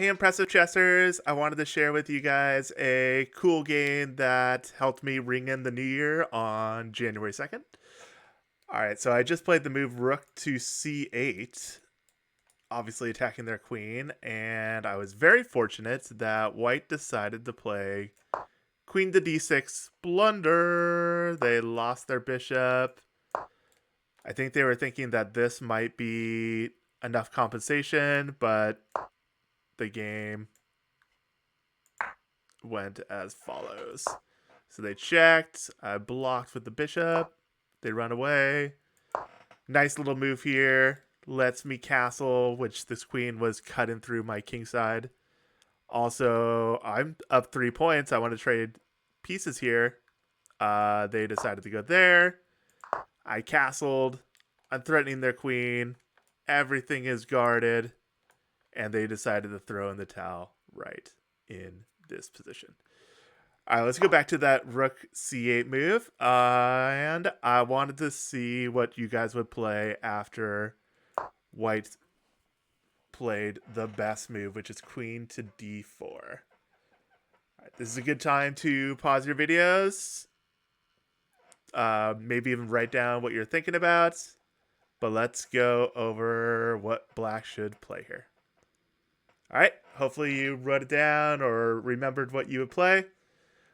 Hey, impressive chessers. I wanted to share with you guys a cool game that helped me ring in the new year on January 2nd. All right, so I just played the move rook to c8, obviously attacking their queen, and I was very fortunate that white decided to play queen to d6 blunder. They lost their bishop. I think they were thinking that this might be enough compensation, but the game went as follows. So they checked. I blocked with the bishop. They run away. Nice little move here. Lets me castle, which this queen was cutting through my king side. Also, I'm up 3 points. I want to trade pieces here. They decided to go there. I castled. I'm threatening their queen. Everything is guarded. And they decided to throw in the towel right in this position. All right, let's go back to that rook c8 move. And I wanted to see what you guys would play after white played the best move, which is queen to d4. All right, this is a good time to pause your videos. Maybe even write down what you're thinking about. But let's go over what black should play here. All right, hopefully you wrote it down or remembered what you would play.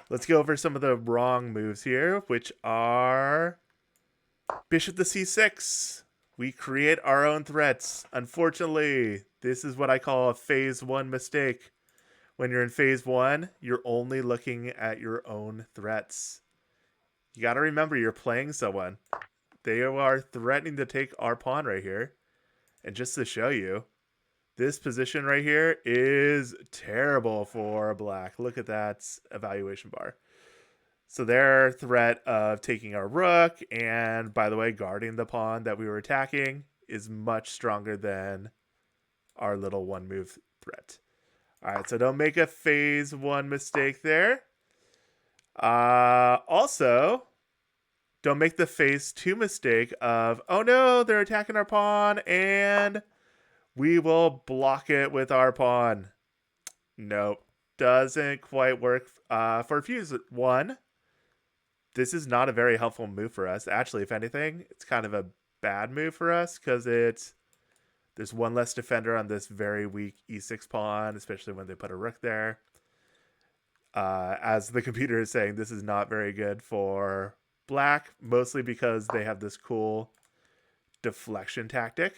Let's go over some of the wrong moves here, which are bishop to c6. We create our own threats. Unfortunately, this is what I call a phase one mistake. When you're in phase one, you're only looking at your own threats. You got to remember you're playing someone. They are threatening to take our pawn right here. And just to show you, this position right here is terrible for black. Look at that evaluation bar. So their threat of taking our rook and, by the way, guarding the pawn that we were attacking is much stronger than our little one move threat. All right, so don't make a phase one mistake there. Also, don't make the phase two mistake of, oh no, they're attacking our pawn and we will block it with our pawn. Nope, doesn't quite work for fuse one. This is not a very helpful move for us. Actually, if anything, it's kind of a bad move for us because there's one less defender on this very weak e6 pawn, especially when they put a rook there. As the computer is saying, this is not very good for black, mostly because they have this cool deflection tactic.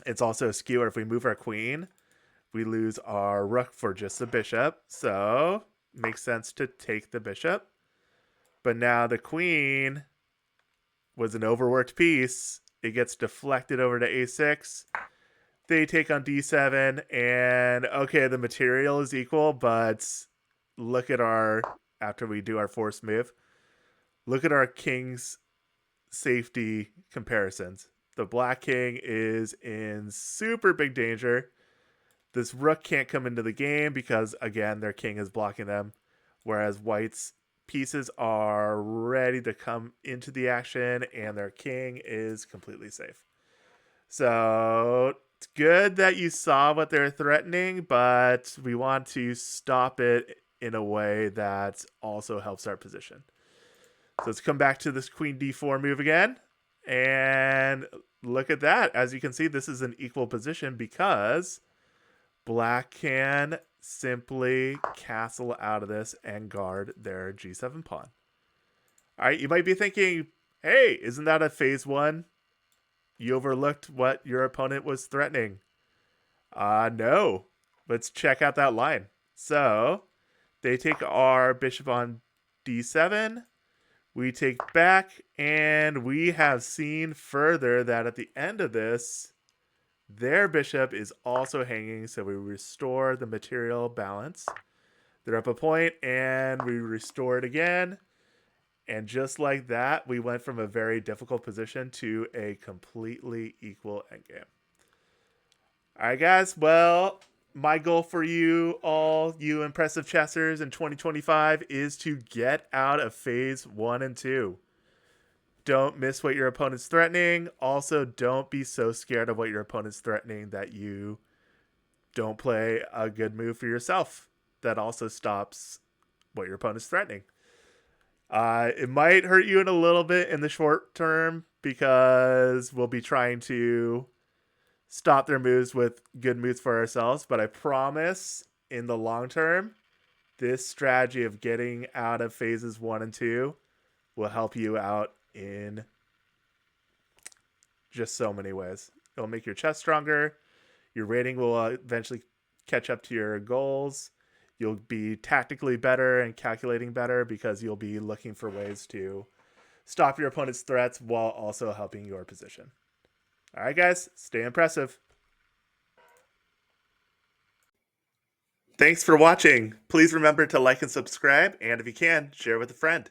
It's also a skewer. If we move our queen, we lose our rook for just the bishop. So makes sense to take the bishop. But now the queen was an overworked piece. It gets deflected over to a6. They take on d7. And okay, the material is equal, but look at our, after we do our forced move, look at our king's safety comparisons. The black king is in super big danger. This rook can't come into the game because, again, their king is blocking them. Whereas white's pieces are ready to come into the action and their king is completely safe. So it's good that you saw what they're threatening, but we want to stop it in a way that also helps our position. So let's come back to this queen d4 move again. And look at that. As you can see, this is an equal position because black can simply castle out of this and guard their g7 pawn. All right, you might be thinking, hey, isn't that a phase one? You overlooked what your opponent was threatening. No. Let's check out that line. So they take our bishop on d7. We take back, and we have seen further that at the end of this, their bishop is also hanging, so we restore the material balance. They're up a point, and we restore it again. And just like that, we went from a very difficult position to a completely equal endgame. All right, guys. Well, my goal for you all, you impressive chessers in 2025, is to get out of phase 1 and 2. Don't miss what your opponent's threatening. Also, don't be so scared of what your opponent's threatening that you don't play a good move for yourself that also stops what your opponent's threatening. It might hurt you in a little bit in the short term because we'll be trying to stop their moves with good moves for ourselves. But I promise in the long term, this strategy of getting out of phases 1 and 2 will help you out in just so many ways. It'll make your chest stronger. Your rating will eventually catch up to your goals. You'll be tactically better and calculating better because you'll be looking for ways to stop your opponent's threats while also helping your position. All right, guys, stay impressive. Thanks for watching. Please remember to like and subscribe, and if you can, share with a friend.